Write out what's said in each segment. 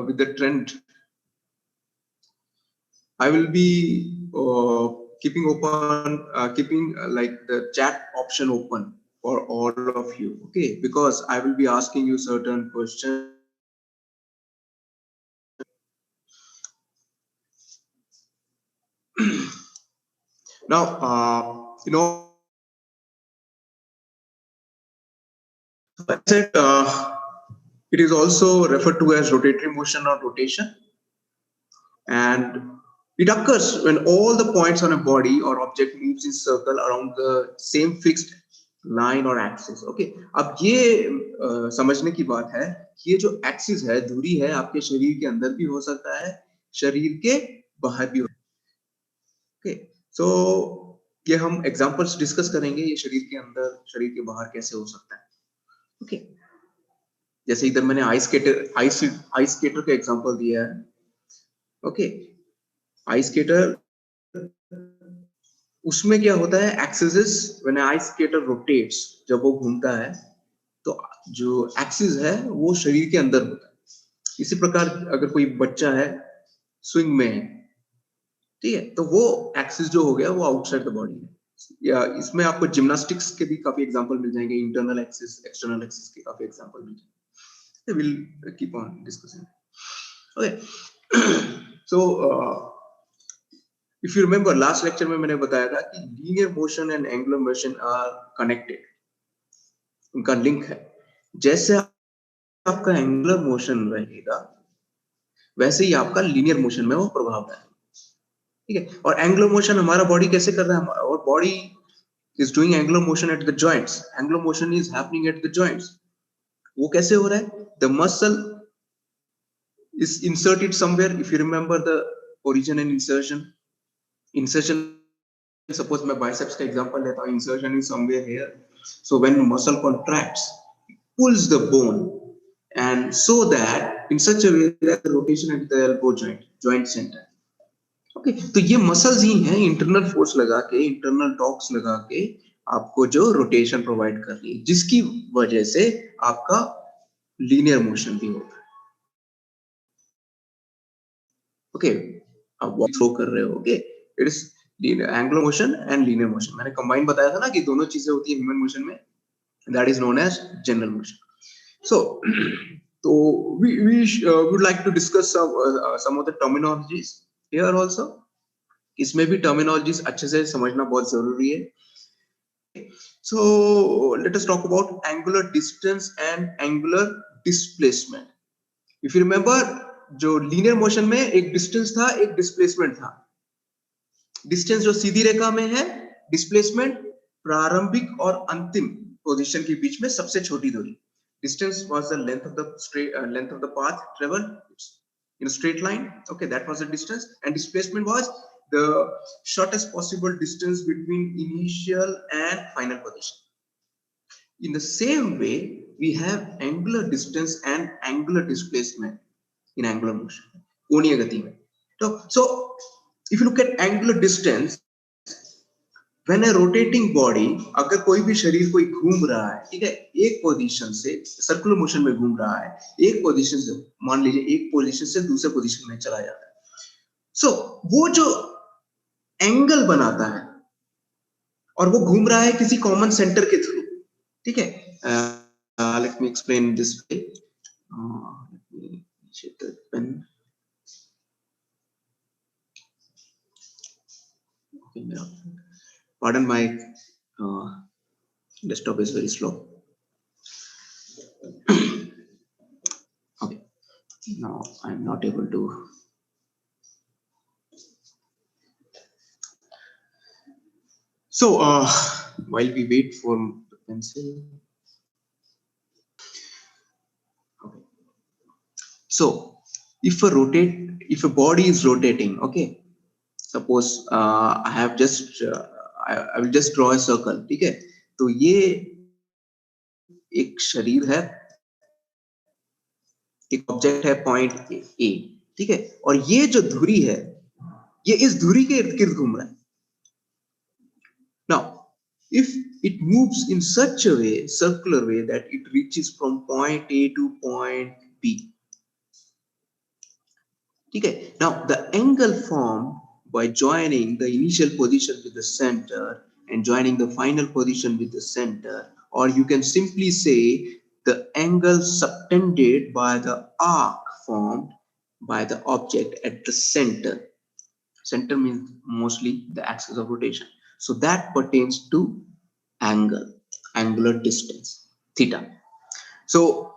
with the trend, I will be keeping like the chat option open for all of you, okay? Because I will be asking you certain questions. Now, I said it is also referred to as rotatory motion or rotation, and it occurs when all the points on a body or object moves in circle around the same fixed line or axis. Okay, अब ये समझने की बात है, ये जो axis है, धुरी है, आपके शरीर के अंदर भी हो सकता है, शरीर के बाहर भी हो। ओके, सो ये हम एग्जांपल्स डिस्कस करेंगे, ये शरीर के अंदर, शरीर के बाहर कैसे हो सकता है। ओके, जैसे इधर मैंने आइस स्केटर का एग्जांपल दिया है। ओके, आइस स्केटर, उसमें क्या होता है, axis when ice skater rotates, जब वो घूमता है तो जो एक्सिस है वो शरीर के अंदर होता है। इसी प्रकार अगर कोई बच्चा है, स्विंग में है, ठीक है, तो वो एक्सिस जो हो गया वो आउटसाइड द बॉडी है। या इसमें आपको जिम्नास्टिक्स के भी काफी एग्जांपल मिल जाएंगे, इंटरनल एक्सिस, एक्सटर्नल एक्सिस के काफी एग्जांपल मिल जाएंगे। Will keep on discussing. Okay, so if you remember last lecture में मैंने बताया था कि linear motion and angular motion are connected, उनका लिंक है। जैसे आपका एंगुलर मोशन रहेगा वैसे ही आपका लीनियर मोशन में वो प्रभाव है, ठीक है। और एंगुलर मोशन हमारा बॉडी कैसे कर रहा है, और body is doing angular motion at the joints, angular motion is happening at the joints। वो कैसे हो रहा है, the muscle is inserted somewhere, if you remember the origin and insertion, suppose मैं biceps का example लेता हूँ, insertion is somewhere here, so when muscle contracts, pulls the bone, and so that in such a way that the rotation at the elbow joint center। Okay, तो ये muscles ही हैं internal force लगा के, internal torques लगा के आपको जो rotation provide कर रही है, जिसकी वजह से आपका लीनियर मोशन भी होता है। ओके, आप वॉक थ्रो कर रहे हो, okay, it is angular motion and linear motion. मैंने कंबाइन बताया था ना कि दोनों चीजें होती है ह्यूमन मोशन में, that is known as general motion. So तो we would like to discuss some of the terminologies here also। इसमें भी टर्मिनोलॉजीज अच्छे से समझना बहुत जरूरी है। So let us talk about angular distance and angular displacement। If you remember, जो लीनियर मोशन में एक डिस्टेंस था, एक डिस्प्लेसमेंट था। डिस्टेंस जो सीधी रेखा में है, डिस्प्लेसमेंट प्रारंभिक और अंतिम पोजीशन के बीच में सबसे छोटी दूरी। Distance was the length of the path traveled in a straight line, okay, that was the distance, and displacement was the shortest possible distance between initial and final position। In the same way, we have angular distance and angular displacement in angular motion, कोणीय गति में। So if you look at angular distance, when a rotating body, अगर कोई भी शरीर कोई घूम रहा है, ठीक है, एक पोजीशन से सर्कुलर मोशन में घूम रहा है, एक पोजीशन से, मान लीजिए एक पोजीशन से दूसरे पोजीशन में चला जाता है, सो वो जो एंगल बनाता है और वो घूम रहा है किसी कॉमन सेंटर के थ्रू, ठीक है। Let me explain this way. Pardon, my desktop is very slow। Okay, now I'm not able to। So while we wait for the pencil, okay, so if a body is rotating, okay, suppose I have just I will just draw a circle, ठीक है। तो ये एक शरीर है, एक object है point A, ठीक है, और ये जो धुरी है, ये इस धुरी के इर्द गिर्द घूम रहा है। Now, if it moves in such a way, circular way, that it reaches from point A to point B, ठीक है. Now the angle formed by joining the initial position with the center and joining the final position with the center, or you can simply say the angle subtended by the arc formed by the object at the center. Center means mostly the axis of rotation. So that pertains to angle, angular distance, theta. So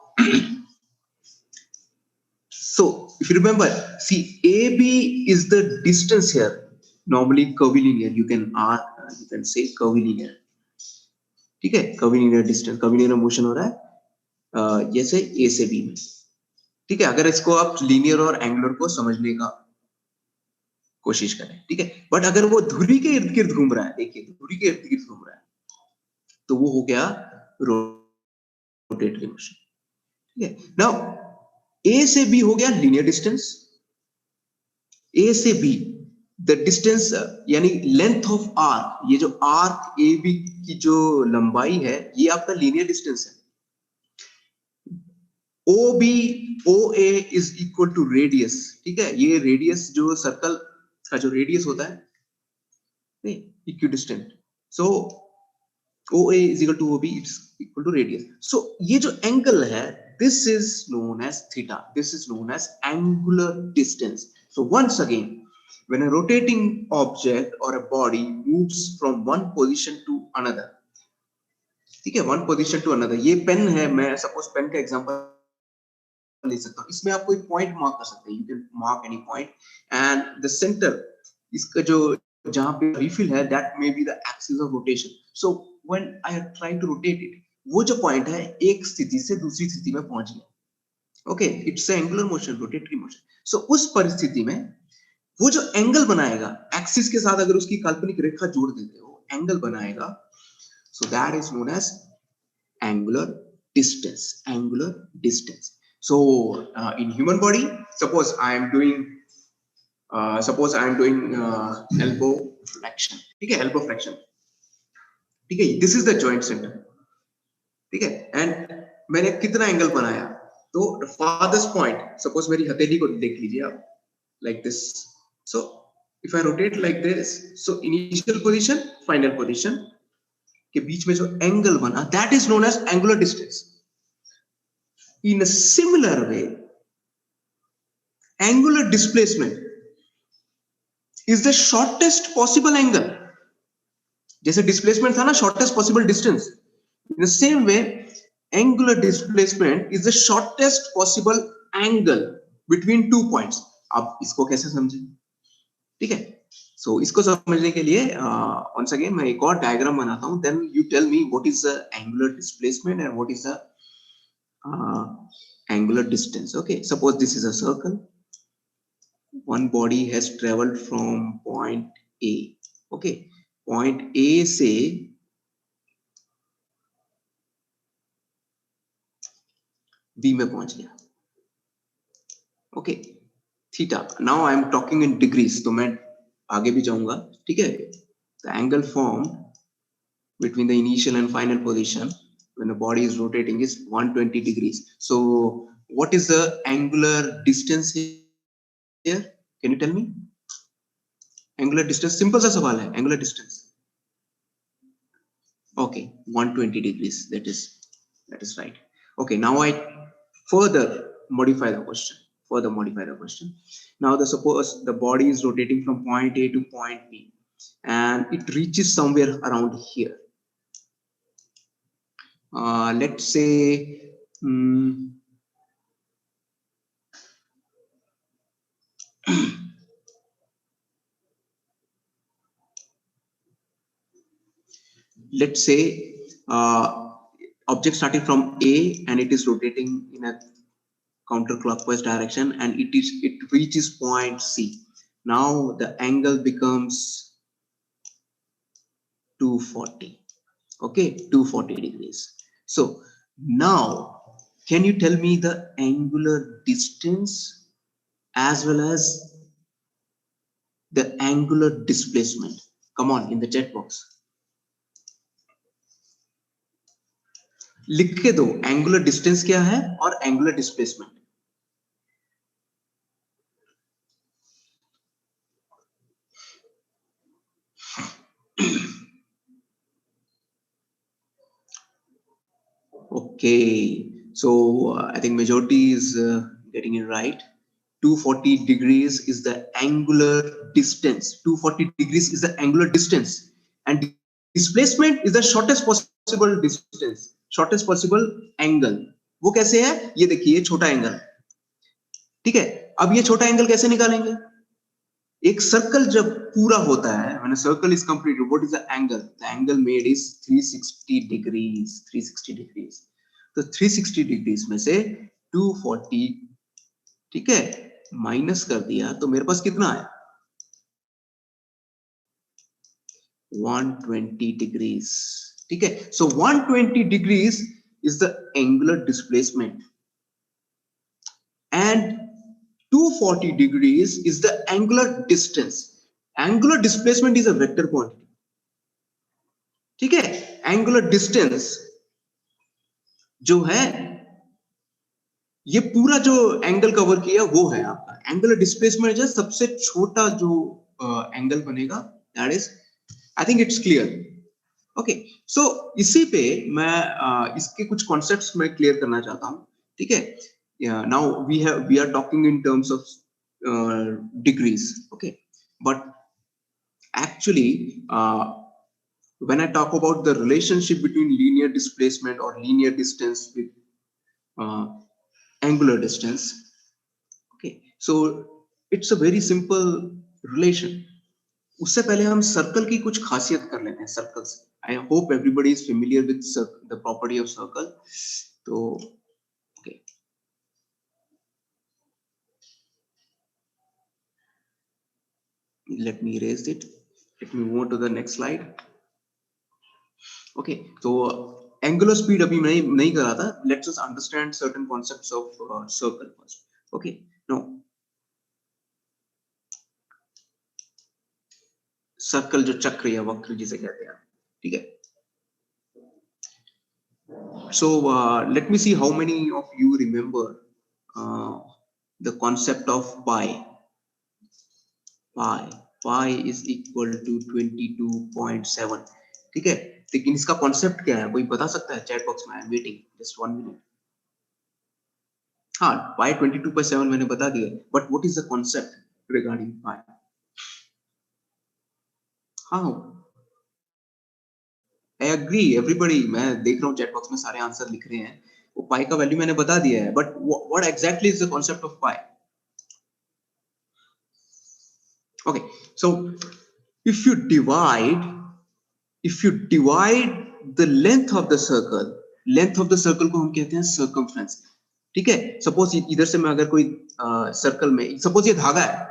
so if you remember, see, AB is the distance here. Normally curvilinear, you can say curvilinear. ठीक है, curvilinear distance, curvilinear motion हो रहा है जैसे A से B में. ठीक है, अगर इसको आप लीनियर और एंगुलर को समझने का कोशिश करें, ठीक है. बट अगर वो धुरी के इर्द गिर्द घूम रहा है, देखिए धुरी के इर्द गिर्द घूम रहा है, तो वो हो गया रोटेटरी मोशन. ठीक है. नाउ A से B हो गया लीनियर डिस्टेंस. A से B द डिस्टेंस यानी लेंथ ऑफ आर्क, ये जो आर्क ए बी की जो लंबाई है, ये आपका लीनियर डिस्टेंस है. O B O A is equal to radius. ठीक है, ये रेडियस जो सर्कल का जो रेडियस होता है equidistant. So O A is equal to O B, it's equal to radius. So ये जो एंगल है, this is known as theta. This is known as angular distance. So once again, when a rotating object or a body moves from one position to another, ठीक है, one position to another. ये pen है, मैं suppose pen का example ले सकता हूँ. इसमें आप कोई पॉइंट मार्क कर सकते हैं. You can mark any point and the centre, इसका जो जहां पे रिफिल है, that may be the axis of rotation. So when I try to rotate it, वो जो पॉइंट है एक स्थिति से दूसरी स्थिति में पहुंच गया. Okay, it's angular motion, rotatory motion. So उस परिस्थिति में वो जो एंगल बनाएगा, एक्सिस के साथ अगर उसकी काल्पनिक रेखा जोड़ देते हो, एंगल बनाएगा. So that is known as angular distance. Angular distance. So in human body, suppose I am doing elbow flexion. ठीक है, एल्बो फ्लेक्शन. ठीक है, this is the joint centre. ठीक है, एंड मैंने कितना एंगल बनाया, तो फारदेस्ट पॉइंट, सपोज मेरी हथेली को देख लीजिए आप, like this. So if I rotate like this, so initial position, final position के बीच में जो एंगल बना, that is known as angular distance. In a similar way, angular displacement is the shortest possible angle. जैसे displacement था ना, shortest possible distance. In the same way, angular displacement is the shortest possible angle between two points. आप इसको कैसे समझें? ठीक है, सो इसको समझने के लिए once again मैं एक और डायग्राम बनाता हूं. then you tell me what is the angular displacement and what is the angular distance. Okay, suppose this is a circle. One body has traveled from point A. Okay, point A से B में पहुंच गया. Okay, theta. Now I am talking in degrees, तो मैं आगे भी जाऊंगा. ठीक है, the angle formed between the initial and final position when the body is rotating is 120 degrees. So what is the angular distance here? Can you tell me? Angular distance, simple सा सवाल है. Angular distance, okay, 120 degrees. That is right. Okay, now I further modify the question. Now suppose the body is rotating from point A to point B and it reaches somewhere around here. Let's say let's say object started from A and it is rotating in a counterclockwise direction and it reaches point C. Now the angle becomes 240. Okay, 240 degrees. So now can you tell me the angular distance as well as the angular displacement? Come on, in the chat box. लिख के दो angular distance क्या है और angular displacement. Okay, so I think majority is getting it right. 240 degrees is the angular distance. 240 degrees is the angular distance, and displacement is the shortest possible distance, shortest possible angle. वो कैसे है? ये देखिए, ये छोटा angle, ठीक है? अब ये छोटा एंगल कैसे निकालेंगे? एक सर्कल जब पूरा होता है, when a circle is completed, what is the angle? The angle made is 360 degrees. 360 degrees. तो 360 degrees में से 240, ठीक है, माइनस कर दिया तो मेरे पास कितना है? 120 degrees. ठीक है, so 120 degrees is the angular displacement, and 240 degrees is the angular distance. Angular displacement is a vector quantity. ठीक है, एंगुलर डिस्टेंस जो है, ये पूरा जो एंगल कवर किया वो है आपका एंगुलर डिस्प्लेसमेंट। जो सबसे छोटा जो एंगल बनेगा, that is, I think it's clear. Okay, so इसी पे मैं इसके कुछ कॉन्सेप्ट्स मैं क्लियर करना चाहता हूँ, ठीक है? Now we are talking in terms of degrees, okay, but actually when I talk about the relationship between linear displacement or linear distance with angular distance, okay, so it's a very simple relation. उससे पहले हम circle की कुछ खासियत कर लेते हैं circle से। I hope everybody is familiar with the property of circle. तो okay, let me erase it. Let me move on to the next slide. Okay, so angular speed अभी मैं नहीं कर रहा था. Let's just understand certain concepts of circle first. Okay, now circle जो चक्र या वक्र जिसे कहते हैं, ठीक है? So let me see how many of you remember the concept of pi. Pi is equal to 22.7, ठीक है? लेकिन इसका कॉन्सेप्ट क्या है, कोई बता सकता है? चैट बॉक्स में, I am waiting just 1 minute. हाँ, pi 22.7 मैंने बता दिया, but what is the concept regarding pi? हाँ, आई एग्री एवरीबॉडी, मैं देख रहा हूँ चैट बॉक्स में सारे आंसर लिख रहे हैं। वो पाई का वैल्यू मैंने बता दिया है, but what exactly is the concept of pi? Okay, so if you divide the length of the circle को हम कहते हैं circumference, ठीक है? सपोज इधर से मैं अगर कोई सर्कल में, सपोज ये धागा है,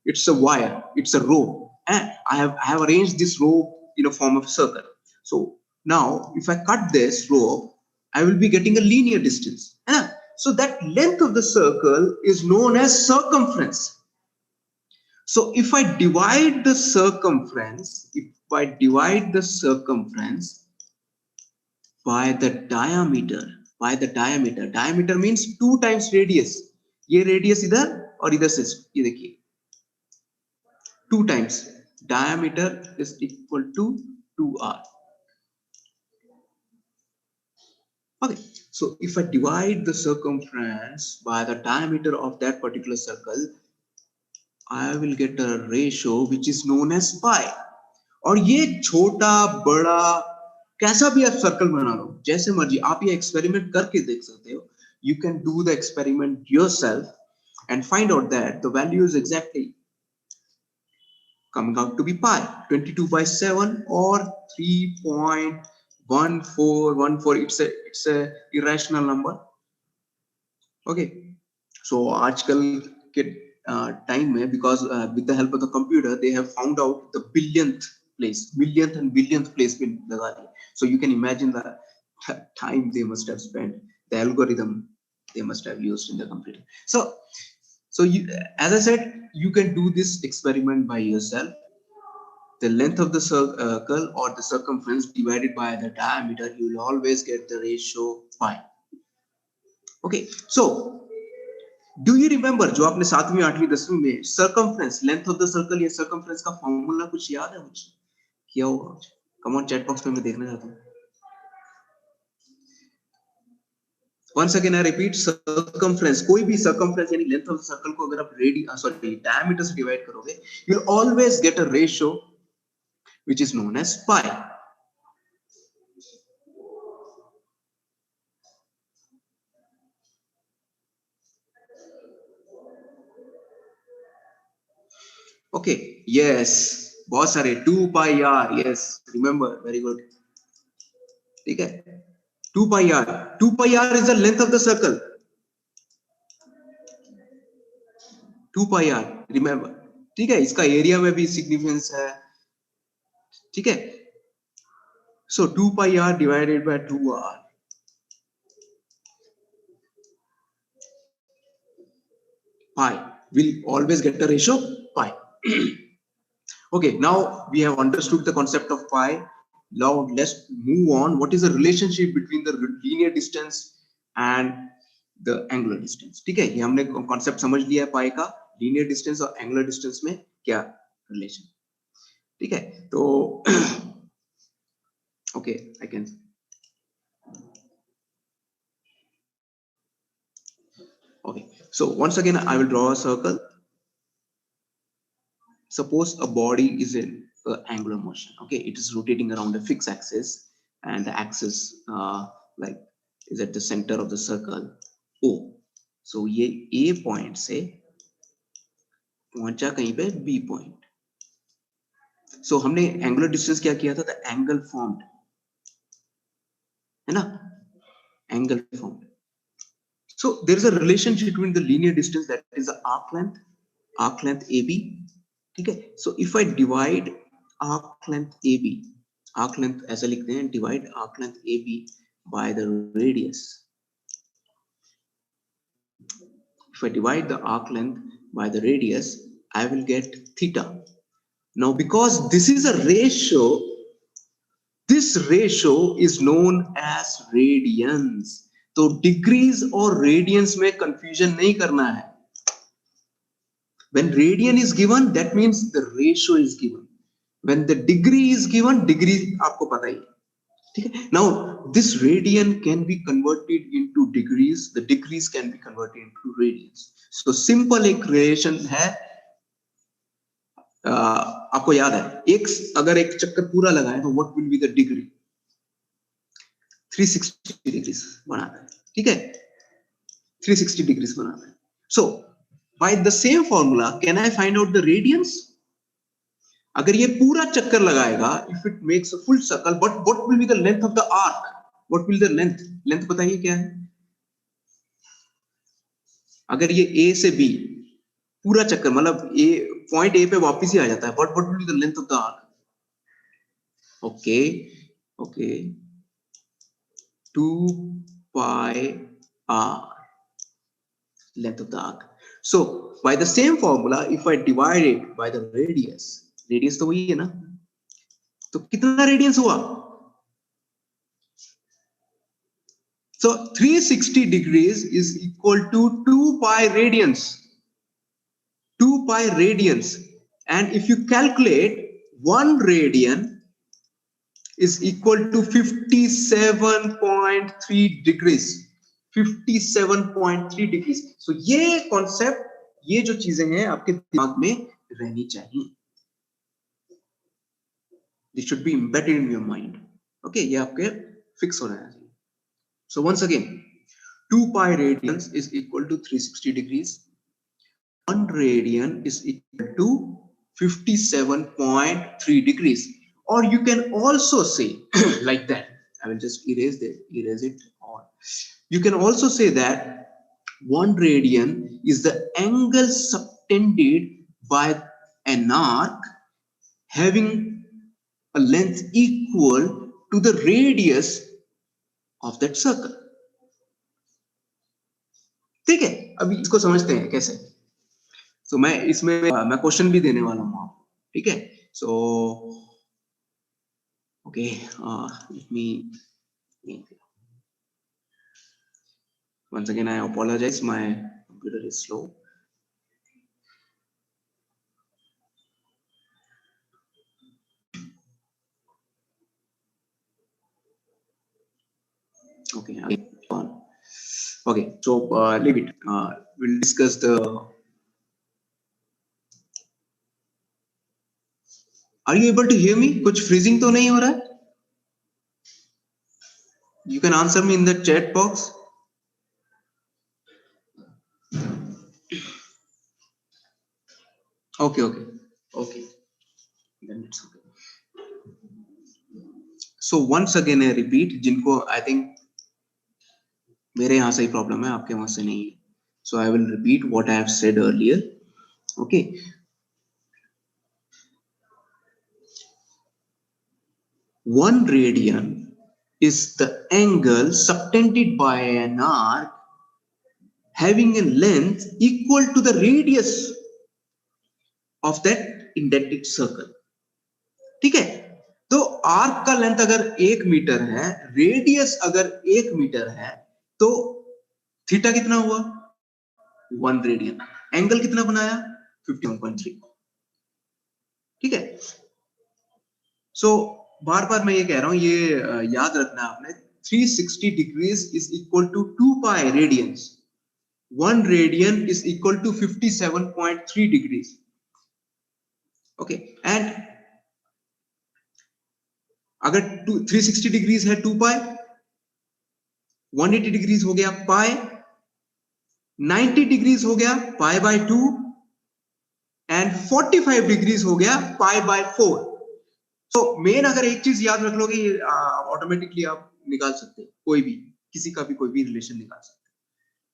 it's a wire, it's a rope, and I have arranged this rope in a form of circle. So now if I cut this rope, I will be getting a linear distance, so that length of the circle is known as circumference. So if I divide the circumference by the diameter, diameter means 2 times radius. ये radius इधर और इधर से, ये देखिए 2 times diameter is equal to 2r. Okay, so if I divide the circumference by the diameter of that particular circle, I will get a ratio which is known as pi. और ये छोटा बड़ा कैसा भी आप सर्कल बना लो, जैसे मर्जी, आप ये एक्सपेरिमेंट करके देख सकते हो. You can do the experiment yourself and find out that the value is exactly coming out to be pi 22/7 or 3.1414. It's a irrational number. Okay, so आजकल के time में, because with the help of the computer they have found out the millionth and billionth place में लगा दिया. So you can imagine the time they must have spent, the algorithm they must have used in the computer. So you, as I said, you can do this experiment by yourself. The length of the circle or the circumference divided by the diameter, you will always get the ratio pi. Okay, so do you remember जो आपने 7वीं 8वीं 10वीं में circumference, length of the circle या circumference का formula कुछ याद है? मुझे किया होगा? कम ऑन चैट बॉक्स में मैं देखना चाहता हूँ. once again I repeat, circumference, कोई भी circumference यानी length of the circle को अगर आप diameter से divide करोगे, you'll always get a ratio which is known as pi. Okay, yes, बहुत सारे 2 pi r, yes, remember, very good. ठीक है, 2 pi r, 2 pi r is the length of the circle. 2 pi r, remember. ठीक है, इसका area में भी significance है. ठीक है, so 2 pi r divided by 2r, pi, will always get the ratio pi. Okay, now we have understood the concept of pi. Now let's move on. What is the relationship between the linear distance and the angular distance? ठीक है, ये हमने concept समझ लिया है pi का. Linear distance और angular distance में क्या relation? ठीक है, तो okay, I can. Okay, so once again I will draw a circle. Suppose a body is in angular motion. Okay, it is rotating around a fixed axis, and the axis like is at the center of the circle O. So ये A point से पहुंचा कहीं पे B point. So हमने angular distance क्या किया था? The angle formed, है ना? Angle formed. So there is a relationship between the linear distance, that is the arc length AB. ठीक है, so if I divide arc length AB, arc length ऐसा लिखते हैं, divide arc length AB by the radius. If I divide the arc length by the radius, I will get theta. Now because this is a ratio, this ratio is known as radians. तो degrees और radians में confusion नहीं करना है. When radian is given, that means the ratio is given. When the degree is given, degree आपको पता ही है. ठीक है? Now this radian can be converted into degrees. The degrees can be converted into radians. So simple एक relation है. आपको याद है, अगर एक चक्कर पूरा लगाए तो what will be the degree? 360 degrees बनाता है. ठीक है? 360 degrees बनाता है. So by the same formula, can I find out the radians? अगर ये पूरा चक्कर लगाएगा, if it makes a full circle, but what will be the length of the arc? What will the length? Length बताइए क्या है? अगर ये A से B पूरा चक्कर, मतलब A point A पे वापस ही आ जाता है, but what will be the length of the arc? Okay, 2 pi r, length of the arc. So by the same formula, if I divide it by the radius तो वही है ना, तो कितना रेडियंस हुआ? So 360 degrees is equal to 2 pi radians. 2 pi radians. And if you calculate, 1 radian is equal to 57.3 degrees. 57.3 degrees. So ये concept, ये जो चीजें हैं आपके दिमाग में रहनी चाहिए. This should be embedded in your mind. Okay, ये आपके fix हो रहा है. So once again, 2 pi radians is equal to 360 degrees. 1 radian is equal to 57.3 degrees. Or you can also say like that. I will just erase it. Or you can also say that 1 radian is the angle subtended by an arc having a length equal to the radius of that circle. ठीक है, अभी इसको समझते हैं कैसे. So मैं इसमें मैं क्वेश्चन भी देने वाला हूँ आपको. ठीक है, so okay, let me once again I apologize, my computer is slow. Okay, on. Okay, so leave it. We'll discuss the. Are you able to hear me? कुछ freezing तो नहीं हो रहा है? You can answer me in the chat box. Okay, okay, okay. Then it's okay. So once again I repeat, जिनको I think मेरे यहाँ से ही प्रॉब्लम है, आपके वहां से नहीं है. So I will repeat what I have said earlier. Okay. One radian is the angle subtended by an arc having a length equal to the radius of that indented circle. ठीक है. तो arc का length अगर 1 metre है, radius अगर 1 metre है, तो theta कितना हुआ? 1 रेडियन. एंगल कितना बनाया? 51.3. ठीक है. सो बार बार मैं ये कह रहा हूं, ये याद रखना है आपने. 360 degrees is equal to 2 pi radians. 1 radian is equal to 57.3 degrees. Okay. And अगर 360 डिग्रीज है 2 पाई, 180 डिग्रीज हो गया पाई, 90 डिग्रीज हो गया पाई बाय 2, एंड 45 डिग्रीज हो गया पाई बाय 4. तो मेन अगर एक चीज याद रख लोगे, ऑटोमेटिकली आप निकाल सकते हैं कोई भी, किसी का भी कोई भी रिलेशन निकाल सकते हैं.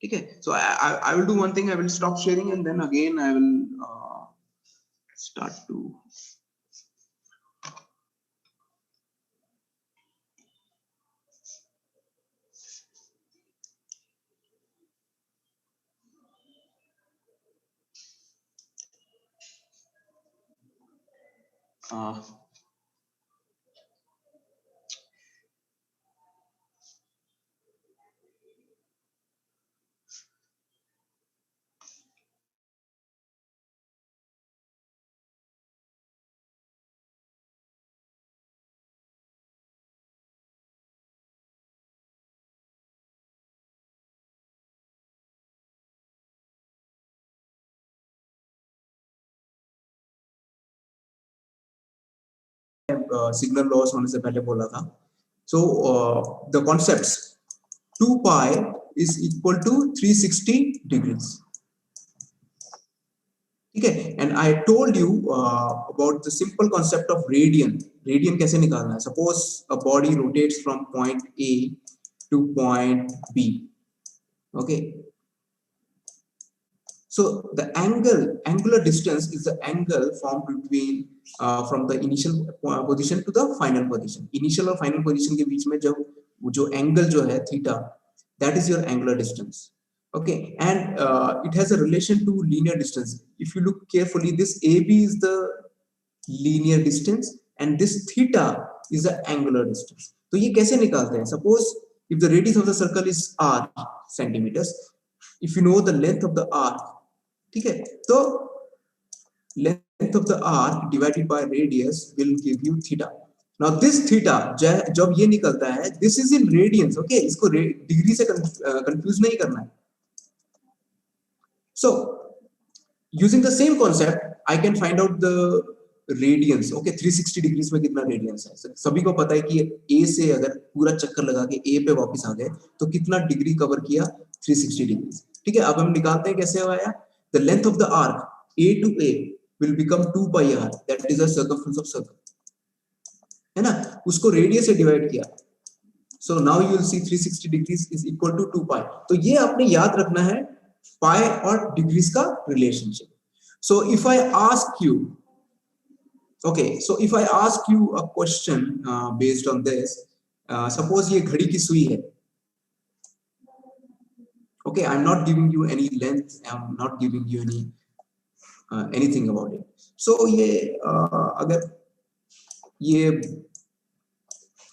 ठीक है. So I will do one thing. I will stop sharing and then again I will start to. Signal loss होने से पहले बोला था. So the concepts, 2 pi is equal to 360 degrees. ठीक है. And I told you about the simple concept of radian. Radian कैसे निकालना है? Suppose a body rotates from point A to point B. Okay. So the angular distance is the angle formed between from the initial position to the final position. Initial और final position के बीच में जो angle जो है theta, that is your angular distance. Okay, and it has a relation to linear distance. If you look carefully, this AB is the linear distance and this theta is the angular distance. तो ये कैसे निकालते हैं? Suppose if the radius of the circle is r centimeters, if you know the length of the arc, ठीक है, तो length of the arc divided by radius will give you theta. Now this theta जब ये निकलता है, this is in radians. Okay, इसको degree से confuse नहीं करना है. So using the same concept, I can find out the radians. Okay, 360 degrees में कितना रेडियंस है? सभी को पता है कि A से अगर पूरा चक्कर लगा के A पे वापस आ गए तो कितना डिग्री कवर किया? 360 डिग्रीज. ठीक है. अब हम निकालते हैं कैसे आया. The length of the arc A to A will become 2 pi r. That is the circumference of circle. है ना? उसको रेडियस से डिवाइड किया. So now you will see 360 degrees is equal to 2 pi. तो ये आपने याद रखना है pi और डिग्रीज का relationship. So if I ask you, okay, so if I ask you a question based on this, suppose ये घड़ी की सुई है. Okay, I'm not giving you any length. I'm not giving you anything about it. So ये अगर ये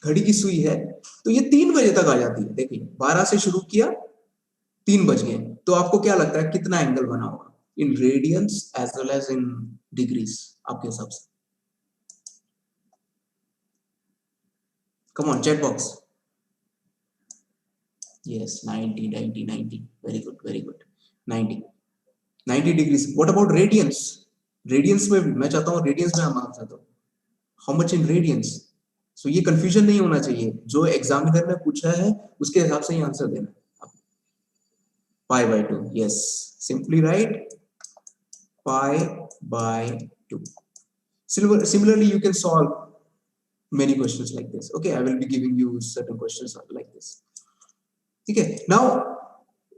घड़ी की सुई है तो ये 3 बजे तक आ जाती है. देखिए 12 से शुरू किया, 3 बज गए, तो आपको क्या लगता है कितना एंगल बना होगा in radians as well as in degrees आपके हिसाब से? Come on, chat box. Yes, 90, 90, 90. Very good, very good. 90 degrees. What about radians? Radians में मैं चाहता हूँ radians में हम आंसर दो. How much in radians? So ये confusion नहीं होना चाहिए. जो examiner ने पूछा है उसके हिसाब से ही आंसर देना. Pi by 2. Yes, simply write pi by 2. Similarly, you can solve many questions like this. Okay, I will be giving you certain questions like this. Okay, now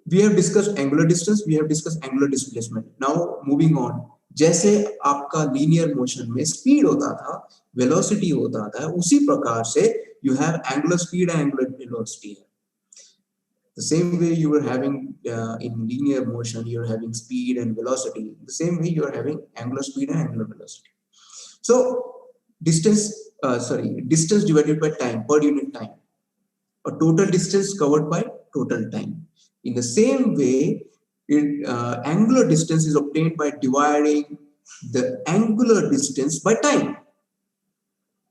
we have discussed angular distance, we have discussed angular displacement. Now moving on, जैसे आपका linear motion में speed होता था, velocity होता था, उसी प्रकार से you have angular speed and angular velocity. The same way you were having in linear motion, you're having speed and velocity. The same way you are having angular speed and angular velocity. So distance divided by time per unit time, or total distance covered by total time. In the same way, angular distance is obtained by dividing the angular distance by time.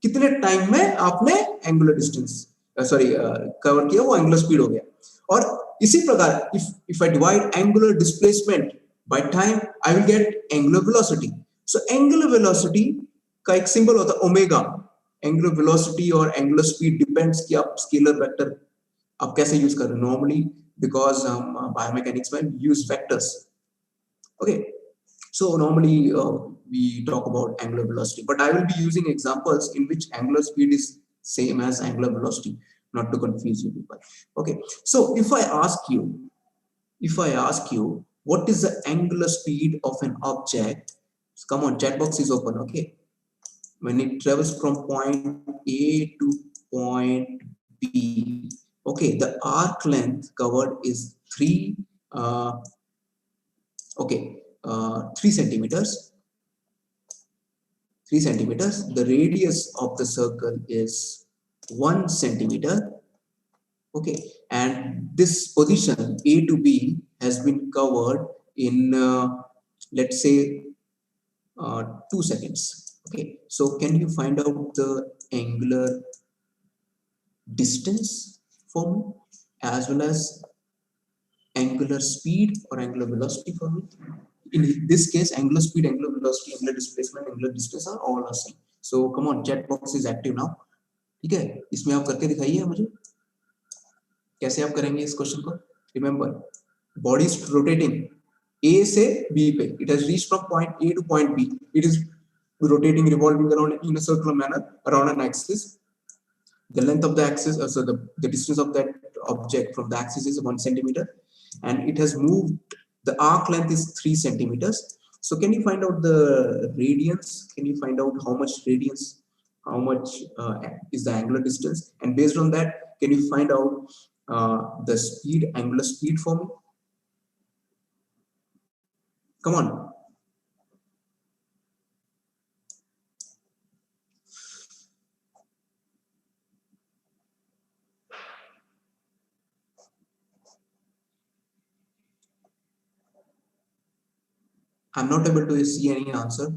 कितने time में आपने angular distance cover किया, वो angular speed हो गया. और इसी प्रकार if I divide angular displacement by time, I will get angular velocity. So angular velocity का एक सिंबल होता है ओमेगा. एंगुलर वेलोसिटी और एंगुलर स्पीड डिपेंड्स कि आप स्केलर वेक्टर आप कैसे यूज कर रहे हो. नॉर्मली बिकॉज हम बायोमैकेनिक्स में use vectors. Okay, so normally we talk about angular velocity, but I will be using examples in which angular speed is same as angular velocity, not to confuse you people. Okay, so if I ask you what is the angular speed of an object, come on, chat box is open. Okay, when it travels from point A to point B, okay, the arc length covered is 3 centimeters. 3 centimeters. The radius of the circle is 1 centimeter. Okay, and this position A to B has been covered in let's say 2 seconds. Okay, so can you find out the angular distance for me as well as angular speed or angular velocity for me? In this case, angular speed, angular velocity, angular displacement, angular distance are all the same. So come on, chat box is active now. ठीक है, इसमें आप करके दिखाइए मुझे कैसे आप करेंगे इस क्वेश्चन को. Remember, body is rotating A से B पे. It has reached from point A to point B. It is rotating, revolving around in a circular manner around an axis. The length of the axis, so the distance of that object from the axis is 1 centimeter, and it has moved. The arc length is 3 centimeters. So can you find out the radians? Can you find out how much radians, how much is the angular distance? And based on that, can you find out the speed, angular speed for me? Come on. I'm not able to see any answer.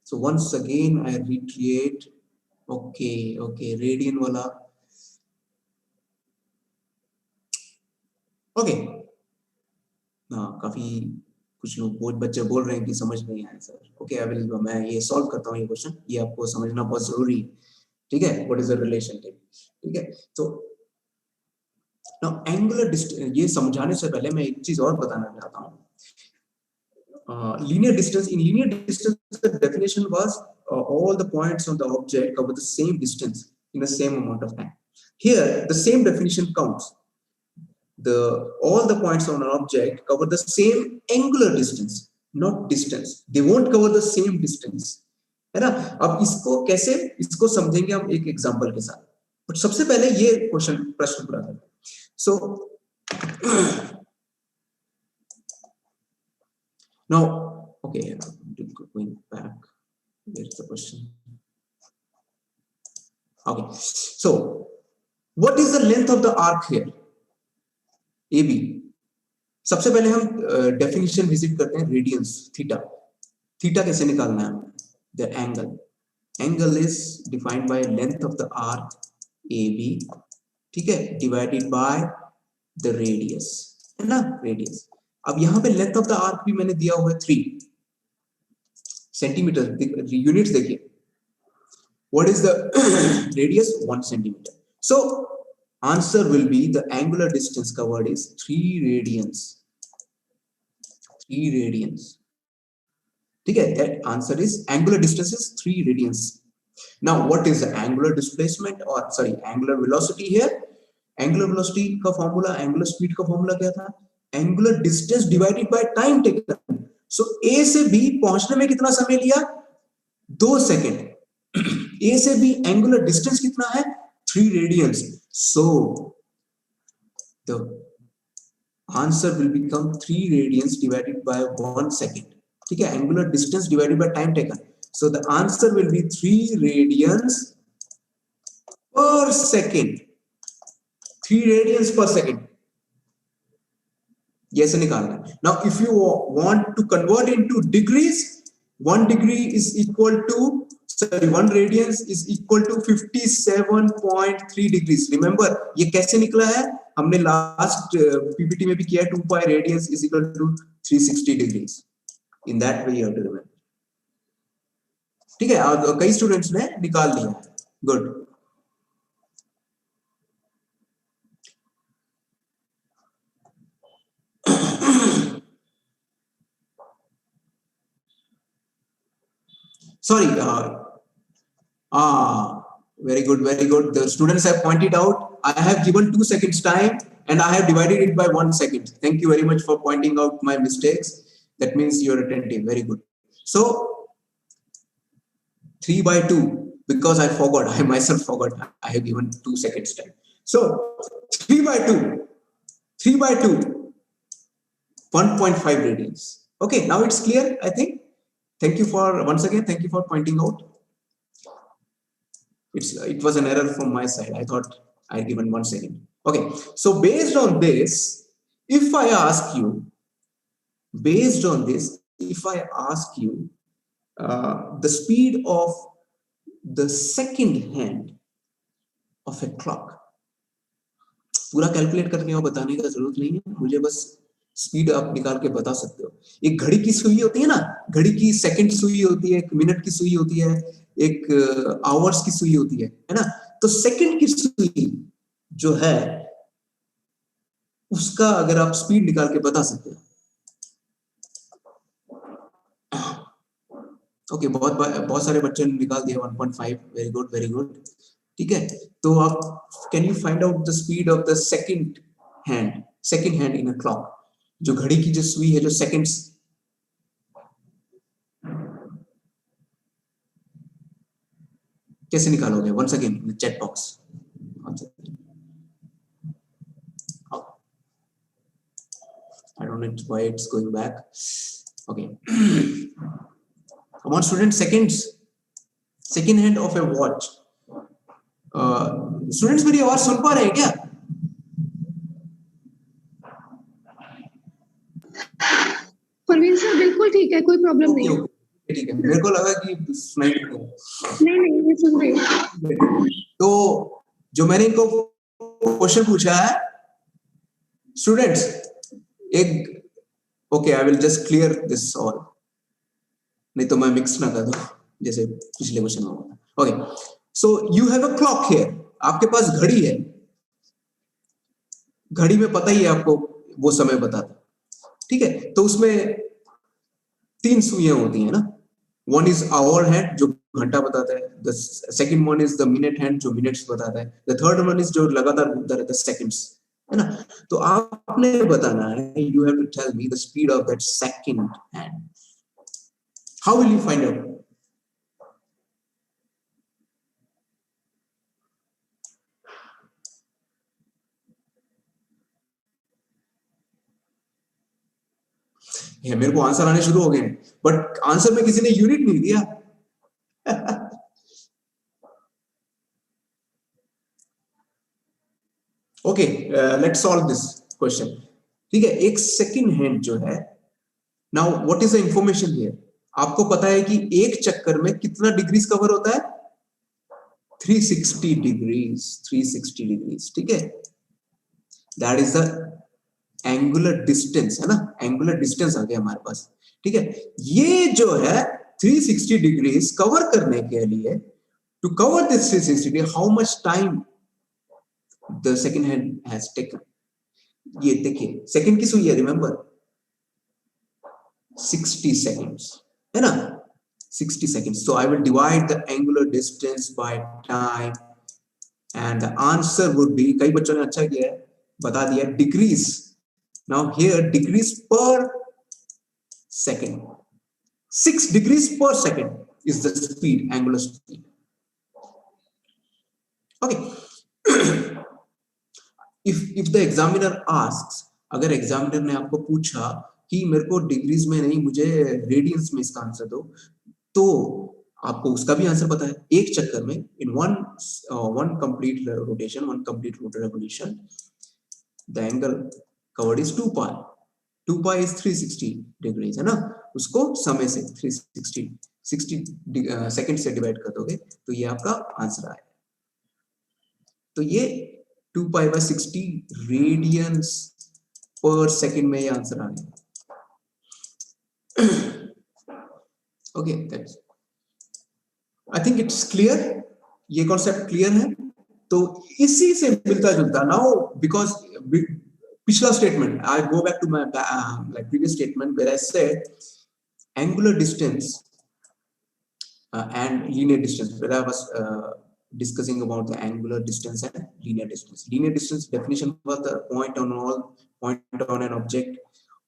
So once again, I reiterate. Okay, radian wala. Okay. काफी कुछ लोग बच्चे बोल रहे हैं कि समझ नहीं आया सर. ओके, आई विल, मैं ये सॉल्व करता हूँ ये क्वेश्चन. ये आपको समझना बहुत जरूरी है. ठीक है, व्हाट इज द रिलेशनशिप. ठीक है, तो नाउ एंगुलर डिस्टेंस, ये समझाने से पहले मैं एक चीज और बताना चाहता हूँ. Linear distance, in linear distance the definition was all the points on the object cover the same distance in the same amount of time. Here the same definition counts. All the points on an object cover the same angular distance, not distance. They won't cover the same distance, है ना. अब इसको समझेंगे हम एक example के साथ. But सबसे पहले ये प्रश्न पूरा करते हैं. So now, okay, going back, where's the question? Okay, so what is the length of the arc here A B? सबसे पहले हम डेफिनेशन विजिट करते हैं, रेडियंस थीटा। थीटा कैसे निकालना है? The angle is defined by length of the arc A B, ठीक है, डिवाइडेड बाय द रेडियस, है ना, रेडियस। अब यहां पे लेंथ ऑफ द आर्क भी मैंने दिया हुआ है 3 सेंटीमीटर, यूनिट्स देखिए। What is the radius? 1 centimetre. So answer will be the angular distance covered is 3 radians, 3 radians, ठीक है। that answer is angular distance is 3 radians. Now what is the angular displacement or sorry angular velocity here? Angular velocity का formula, angular speed का formula क्या था? Angular distance divided by time taken. So A से B पहुंचने में कितना समय लिया? 2 सेकंड। A से B angular distance कितना है? 3 radians. So the answer will become 3 radians divided by 1 second, ठीक है, angular distance divided by time taken. So the answer will be 3 radians per second, 3 radians per second. ये ऐसे निकालना है। Now if you want to convert into degrees, 1 degree is equal to, sorry, 1 radians is equal to 57.3 degrees. Remember ये कैसे निकला है? हमने last PPT में भी किया है, 2 pi radians is equal to 360 degrees. In that way you have to remember. ठीक है, और कई स्टूडेंट्स ने निकाल लिया है। Good. Sorry, very good, very good. The students have pointed out. I have given 2 seconds time and I have divided it by 1 second. Thank you very much for pointing out my mistakes. That means you're attentive. Very good. So 3 by 2, because I forgot. I myself forgot. I have given 2 seconds time. So 3 by 2, 3 by 2, 1.5 radians. Okay, now it's clear, I think. Thank you for, once again, thank you for pointing out. It was an error from my side. I thought I had given 1 second. Okay, so based on this, if I ask you, based on this, if I ask you the speed of the second hand of a clock, पूरा calculate करने और बताने का जरूरत नहीं है, मुझे बस स्पीड आप निकाल के बता सकते हो। एक घड़ी की सुई होती है ना, घड़ी की सेकंड सुई होती है, एक मिनट की सुई होती है, एक आवर्स की सुई होती है ना। तो सेकंड की सुई जो है उसका अगर आप स्पीड निकाल के बता सकते हो। ओके, बहुत सारे बच्चे ने निकाल दिया 1.5। वेरी गुड, वेरी गुड, ठीक है। तो आप can you find out the speed of the second hand in a clock? जो घड़ी की जो सुई है, जो सेकंड्स, कैसे निकालोगे? Once again in the chat box. I don't know why it's going back. Okay. Come on, students, second hand of a watch. Students मेरी आवाज सुन पा रहे हैं क्या? परवीन सर बिल्कुल ठीक है, कोई प्रॉब्लम नहीं है। ठीक है, मेरे को लगा कि सुनाई नहीं दे रहा। नहीं ये सुन रही हूं। तो जो मैंने इनको क्वेश्चन पूछा है स्टूडेंट्स, एक okay, I will just clear this all, नहीं तो मैं मिक्स ना कर दूं जैसे पिछले क्वेश्चन में हुआ। Okay, so you have a clock here, आपके पास घड़ी है। घड़ी में पता ही है आपको वो समय बताता, ठीक है। तो उसमें 3 सुइयां होती हैं ना। वन इज आवर हैंड जो घंटा बताता है, the second one is the minute hand जो मिनट्स बताता है, द थर्ड वन इज जो लगातार घूमता रहता है, सेकंड्स, है ना। तो आपने बताना है, you have to tell me the speed of that second hand. How will you find out? मेरे को आंसर आने शुरू हो गए, बट आंसर में किसी ने यूनिट नहीं दिया। Okay, let's solve this question. ठीक है, एक सेकंड हैंड जो है, now what is the information here? आपको पता है कि एक चक्कर में कितना डिग्रीज कवर होता है? 360 डिग्रीज, 360 डिग्रीज। ठीक है, that is the angular distance, है ना, एंगुलर डिस्टेंस आ गया हमारे पास। ठीक है, ये जो है 360 डिग्रीज कवर करने के लिए, to cover this 360 degree, how much time the second hand has taken? ये देखिए, सेकंड किस हुई है, रिमेंबर 60 seconds, है ना, 60 seconds. So I will divide the angular distance by time and the answer would be, कई बच्चों ने अच्छा किया है, बता दिया, degrees. Now here degrees per second, 6 degrees per second is the speed, angular speed. Okay. if the examiner asks, अगर examiner ने आपको पूछा कि मेरे को डिग्रीज में नहीं, मुझे रेडियंस में इसका आंसर दो, तो आपको उसका भी आंसर पता है। एक चक्कर में in one complete rotation, one complete revolution, the angle covered is 2 pi. 2 pi is 360 degrees, है ना, उसको समय से 360 60 सेकंड से डिवाइड कर दोगे तो ये आपका आंसर आएगा। तो ये 2 पाई बाय 60 रेडियंस पर सेकंड में ये आंसर आ गया। Okay, that's, I think it's clear, ये कॉन्सेप्ट क्लियर है। तो इसी से मिलता जुलता, नाउ बिकॉज पिछला statement, I go back to my like previous statement where I said angular distance and linear distance, where I was discussing about the angular distance and linear distance. Linear distance definition was the point on an object,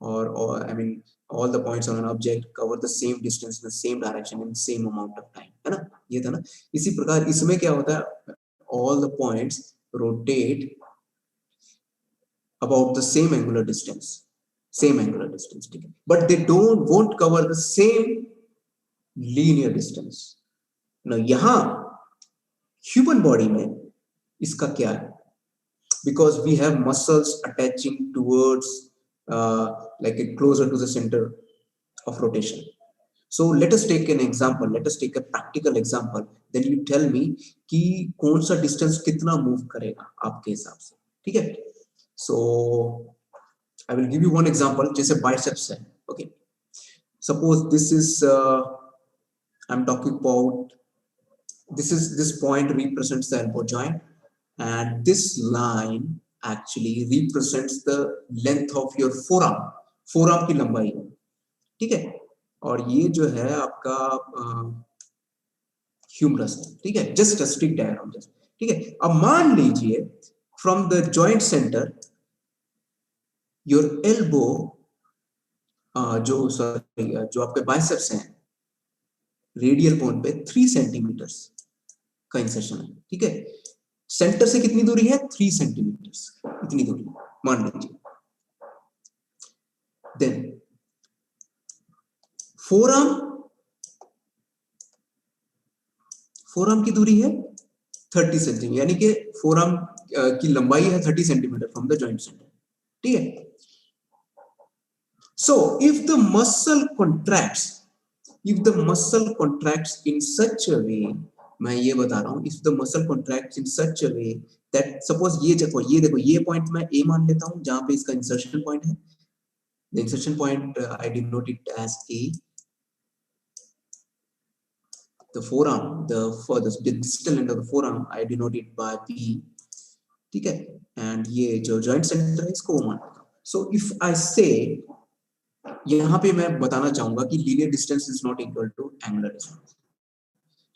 or I mean all the points on an object cover the same distance in the same direction in the same amount of time, है ना, ये था ना। इसी प्रकार इसमें क्या होता है, all the points rotate about the same angular distance, ठीक है, but they won't cover the same linear distance. Now यहाँ human body में इसका क्या है? Because we have muscles attaching towards like closer to the center of rotation. So let us take an example, let us take a practical example, then you tell me कि कौन सा distance कितना move करेगा आपके हिसाब से, ठीक है? So I will give you one example, जैसे biceps है, okay? Suppose this is I'm talking about, this point represents the elbow joint, and this line actually represents the length of your forearm की लंबाई, ठीक है, और ये जो है आपका ह्यूमरस है, ठीक है, just a stick diagram, just, ठीक है। अब मान लीजिए from the joint centre your elbow, जो आपके बाइसेप्स हैं, रेडियल पॉइंट पे 3 सेंटीमीटर का इंसर्शन है, ठीक है। सेंटर से कितनी दूरी है? 3 सेंटीमीटर, इतनी दूरी मान लीजिए। देन फोरआर्म की दूरी है 30 सेंटीमीटर, यानी कि फोरआर्म की लंबाई है 30 centimetre from the joint centre, ठीक है। So if the muscle contracts in such a way, मैं ये बता रहा हूं, if the muscle contracts in such a way that, suppose ये देखो ये पॉइंट मैं ए मान लेता हूं जहां पे इसका इंसर्शन पॉइंट है। The insertion point I denote it as A. The forearm, the furthest distal end of the forearm, I denote it by P, ठीक है, and ये जो joint center है इसको मान लेता हूं। So if I say, यहाँ पे मैं बताना चाहूंगा कि linear distance is not equal to angular distance.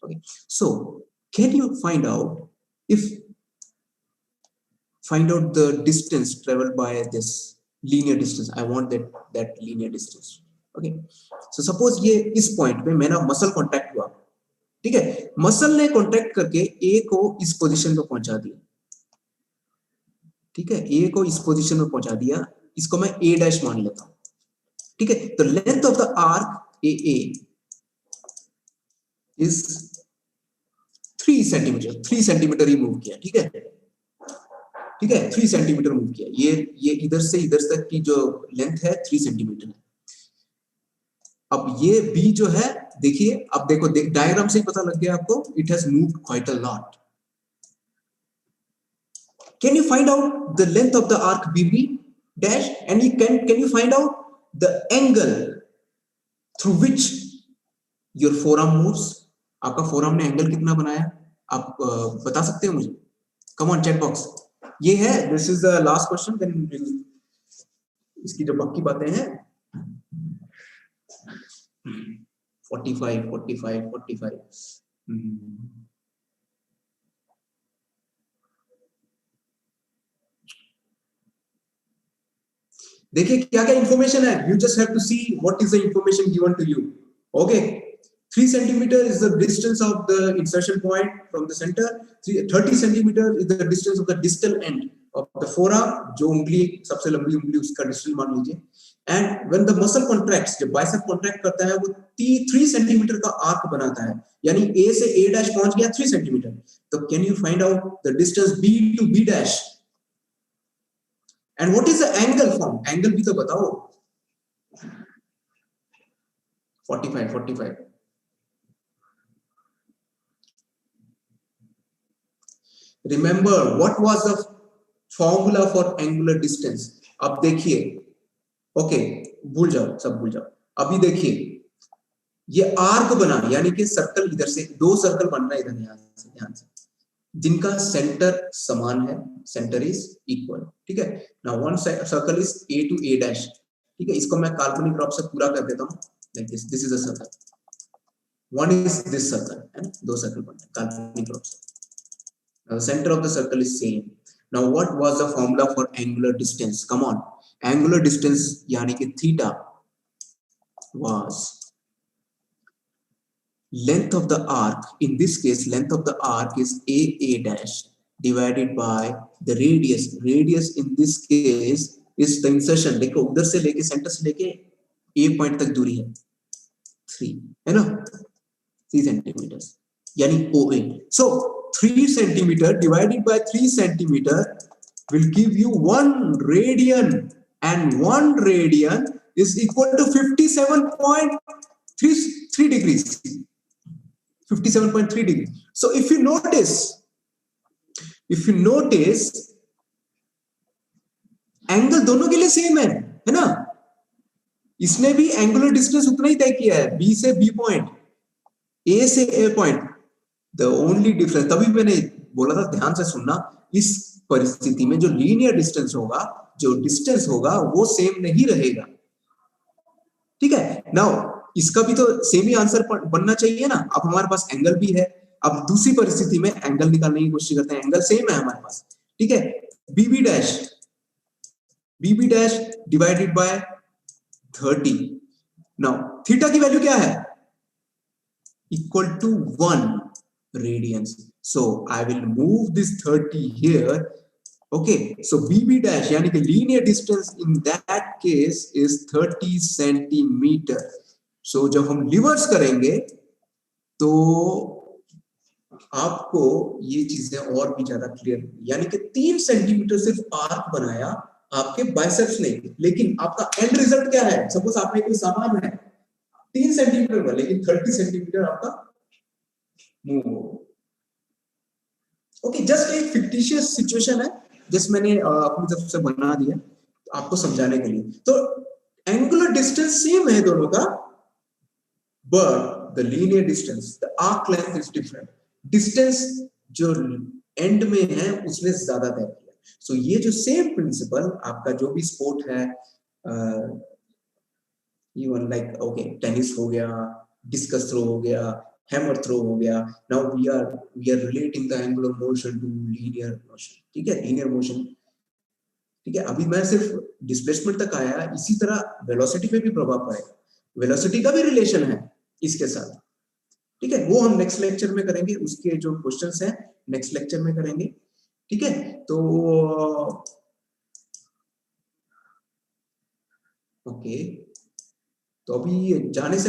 Okay, so can you find out the distance traveled by this linear distance? I want that linear distance. Okay, so suppose ये इस point पे मेरा muscle contact हुआ, ठीक है, muscle ने contract करके ए को इस पोजीशन पे पहुंचा दिया, ठीक है, ए को इस पोजीशन में पहुंचा दिया, इसको मैं ए डैश मान लेता हूं, ठीक है। तो length of the arc A is 3 centimetre he move किया, ठीक है, ठीक है, 3 सेंटीमीटर मूव किया। ये इधर से इधर तक की जो लेंथ है 3 सेंटीमीटर है। अब ये बी जो है, देखिए, अब देखो डायग्राम से ही पता लग गया आपको, it has moved quite a lot. Can you find out the length of the arc BB dash, and can you find out the angle through which your forearm moves? आपका forearm ने angle कितना बनाया, आप बता सकते हो मुझे? Come on, chat box. ये है, this is the last question, then इसकी जो बाकी बातें हैं 45 देखिए क्या क्या इंफॉर्मेशन है, you just have to see what is the information given to you. Okay, 3 centimeter is the distance of the insertion point from the center. 30 centimeter is the distance of the distal end of the forearm, जो उंगली सबसे लंबी उंगली उसका distal मान लीजिए। And when the muscle contracts, जब bicep contract करता है, वो 3 सेंटीमीटर का आर्क बनाता है, यानी A से A डैश पहुंच गया 3 सेंटीमीटर। तो can you find out the distance B to B dash? And what is the angle form? Angle भी तो बताओ। 45. Remember what was the formula for angular distance? अब देखिए, ओके, भूल जाओ, सब भूल जाओ। अभी देखिए, ये आर्क बना, यानी कि सर्कल, इधर से 2 सर्कल बन रहा है इधर, यहां से, ध्यान से, जिनका सेंटर समान है, सेंटर इज इक्वल, ठीक है। Now one circle is A to A dash, ठीक है। इसको मैं काल्पनिक रूप से पूरा कर देता हूं, like this is a circle, one is this circle, है ना, 2 सर्कल बन रहे हैं काल्पनिक रूप से। Now the center of the circle is same. Now what was the formula for angular distance? Come on, angular distance यानी कि theta was length of the arc. In this case, length of the arc is A dash divided by the radius. Radius in this case is the insertion. देखो उधर से लेके centre से लेके A point तक दूरी है 3, है ना, 3 सेंटीमीटर, यानी OA. So 3 centimeter divided by 3 centimeter will give you 1 radian, and 1 radian is equal to 57.33 degrees. 57.3 degrees. So if you notice, angle दोनों के लिए सेम है ना। इसने भी एंगुलर डिस्टेंस उतना ही तय किया है, B से B पॉइंट, A से A point. The only difference, तभी मैंने बोला था ध्यान से सुनना, इस परिस्थिति में जो लीनियर डिस्टेंस होगा, जो डिस्टेंस होगा, वो सेम नहीं रहेगा, ठीक है। नाउ इसका भी तो सेम ही आंसर बनना चाहिए ना। अब हमारे पास एंगल भी है, अब दूसरी परिस्थिति में एंगल निकालने की कोशिश करते हैं, एंगल सेम है हमारे पास, ठीक है। BB dash divided by 30। Now theta की वैल्यू क्या है, equal to 1 radians. So I will move this 30 here. Okay, so BB dash यानी कि linear distance in that case is 30 centimeter. So जब हम रिवर्स करेंगे तो आपको ये चीजें और भी ज्यादा क्लियर, यानी कि 3 सेंटीमीटर सिर्फ आर्क बनाया आपके बाइसेप्स ने, लेकिन आपका एंड रिजल्ट क्या है। सपोज आपने कोई सामान है 3 सेंटीमीटर का, लेकिन 30 सेंटीमीटर आपका मूव हो। ओके, जस्ट एक फिक्टिशियस सिचुएशन है, जिस मैंने अपनी तरफ से बना दिया आपको समझाने के लिए। तो एंगुलर डिस्टेंस सेम है दोनों का, but the linear distance, the arc length is different. Distance जो एंड में है उसने ज्यादा तय किया। सो ये जो सेम प्रिंसिपल आपका जो भी स्पोर्ट है, इवन लाइक ओके टेनिस हो गया, डिस्कस थ्रो हो गया, हैमर थ्रो हो गया, now we are relating the angular motion to linear motion, ठीक है, लीनियर मोशन, ठीक है। अभी मैं सिर्फ डिस्प्लेसमेंट तक आया, इसी तरह वेलोसिटी पे भी प्रभाव पड़ेगा, वेलोसिटी का भी रिलेशन है इसके साथ, ठीक है। वो हम नेक्स्ट लेक्चर में करेंगे, उसके जो क्वेश्चंस हैं नेक्स्ट लेक्चर में करेंगे, ठीक है। तो ओके, तो अभी जाने से